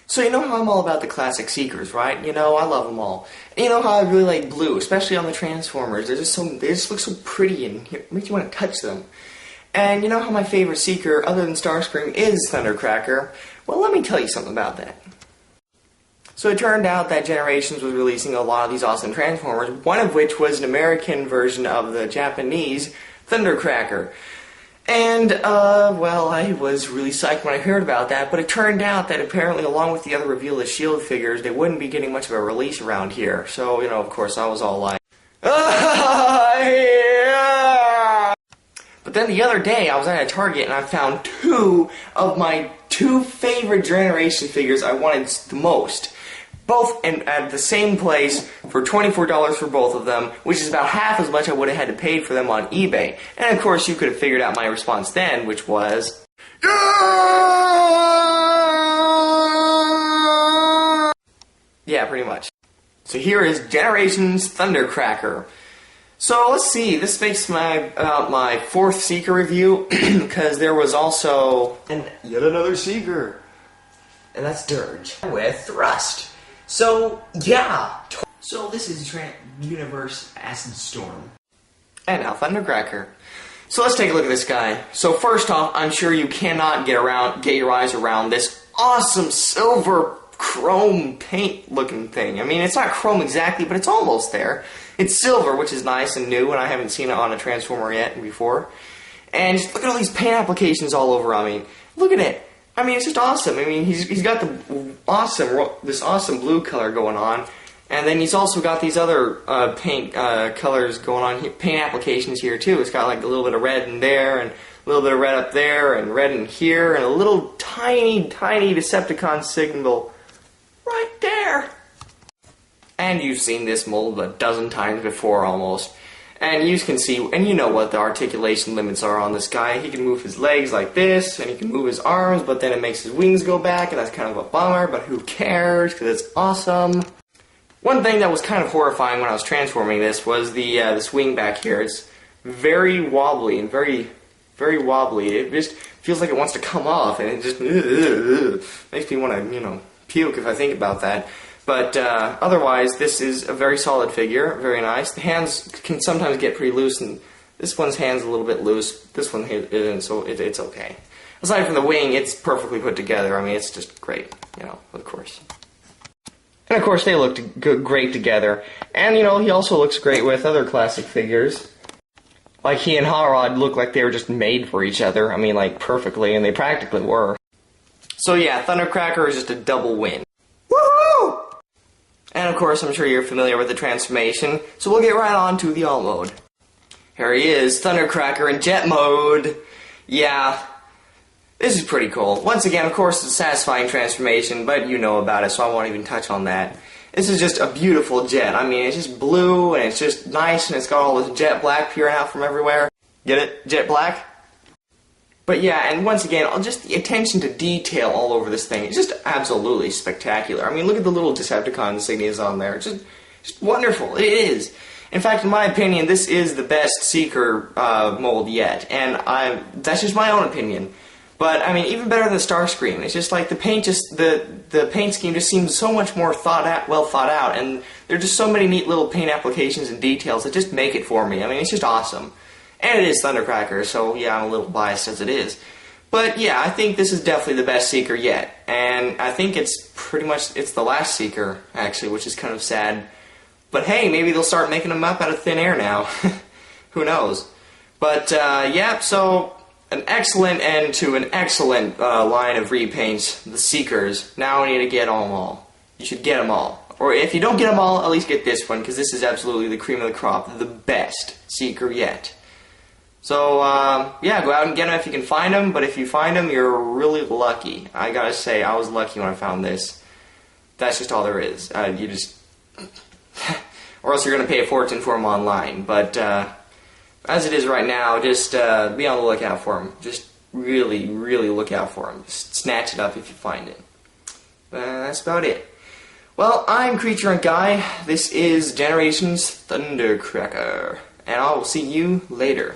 So you know how I'm all about the classic Seekers, right? You know, I love them all. And you know how I really like blue, especially on the Transformers. They just look so pretty and it makes you want to touch them. And you know how my favorite Seeker, other than Starscream, is Thundercracker? Well, let me tell you something about that. So it turned out that Generations was releasing a lot of these awesome Transformers, one of which was an American version of the Japanese Thundercracker. And, well, I was really psyched when I heard about that, but it turned out that apparently, along with the other Reveal the Shield figures, they wouldn't be getting much of a release around here. So, you know, of course, I was all like, yeah! But then the other day, I was at a Target and I found two of my two favorite Generation figures I wanted the most. Both at the same place for $24 for both of them, which is about half as much I would have had to pay for them on eBay. And of course, you could have figured out my response then, which was, yeah, pretty much. So here is Generations Thundercracker. So let's see, this makes about my fourth Seeker review, because there was also yet another Seeker, and that's Dirge with Thrust. So, yeah. So this is Universe Acid Storm. And now Thundercracker. So let's take a look at this guy. So first off, I'm sure you cannot get your eyes around this awesome silver chrome paint looking thing. I mean, it's not chrome exactly, but it's almost there. It's silver, which is nice and new, and I haven't seen it on a Transformer yet before. And just look at all these paint applications all over. I mean, look at it. I mean, it's just awesome. I mean, he's got this awesome blue color going on, and then he's also got these other paint colors going on, paint applications here too. It's got like a little bit of red in there, and a little bit of red up there, and red in here, and a little tiny, tiny Decepticon symbol right there. And you've seen this mold a dozen times before almost. And you can see, and you know what the articulation limits are on this guy. He can move his legs like this, and he can move his arms, but then it makes his wings go back, and that's kind of a bummer, but who cares, because it's awesome. One thing that was kind of horrifying when I was transforming this was this wing back here. It's very wobbly and very, very wobbly. It just feels like it wants to come off, and it just makes me want to, you know, puke if I think about that. But otherwise, this is a very solid figure, very nice. The hands can sometimes get pretty loose, and this one's hand's a little bit loose. This one isn't, so it's okay. Aside from the wing, it's perfectly put together. I mean, it's just great, you know, of course. And of course, they look great together. And, you know, he also looks great with other classic figures. Like, he and Hot Rod look like they were just made for each other. I mean, like, perfectly, and they practically were. So yeah, Thundercracker is just a double win. And of course, I'm sure you're familiar with the transformation, so we'll get right on to the all mode. Here he is, Thundercracker in jet mode. Yeah, this is pretty cool. Once again, of course, it's a satisfying transformation, but you know about it, so I won't even touch on that. This is just a beautiful jet. I mean, it's just blue, and it's just nice, and it's got all this jet black peering out from everywhere. Get it? Jet black? But yeah, and once again, just the attention to detail all over this thing is just absolutely spectacular. I mean, look at the little Decepticon insignias on there. It's just wonderful. It is. In fact, in my opinion, this is the best Seeker mold yet, and that's just my own opinion. But I mean, even better than Starscream. It's just like the paint, the paint scheme just seems so much more well thought out, and there are just so many neat little paint applications and details that just make it for me. I mean, it's just awesome. And it is Thundercracker, so yeah, I'm a little biased as it is. But yeah, I think this is definitely the best Seeker yet. And I think it's the last Seeker, actually, which is kind of sad. But hey, maybe they'll start making them up out of thin air now. Who knows? But yeah, so an excellent end to an excellent line of repaints, the Seekers. Now we need to get them all. You should get them all. Or if you don't get them all, at least get this one, because this is absolutely the cream of the crop, the best Seeker yet. So, yeah, go out and get them if you can find them, but if you find them, you're really lucky. I gotta say, I was lucky when I found this. That's just all there is. You just... or else you're gonna pay a fortune for them online. But, as it is right now, just be on the lookout for them. Just really, really look out for them. Just snatch it up if you find it. That's about it. Well, I'm Creature and Guy. This is Generations Thundercracker. And I will see you later.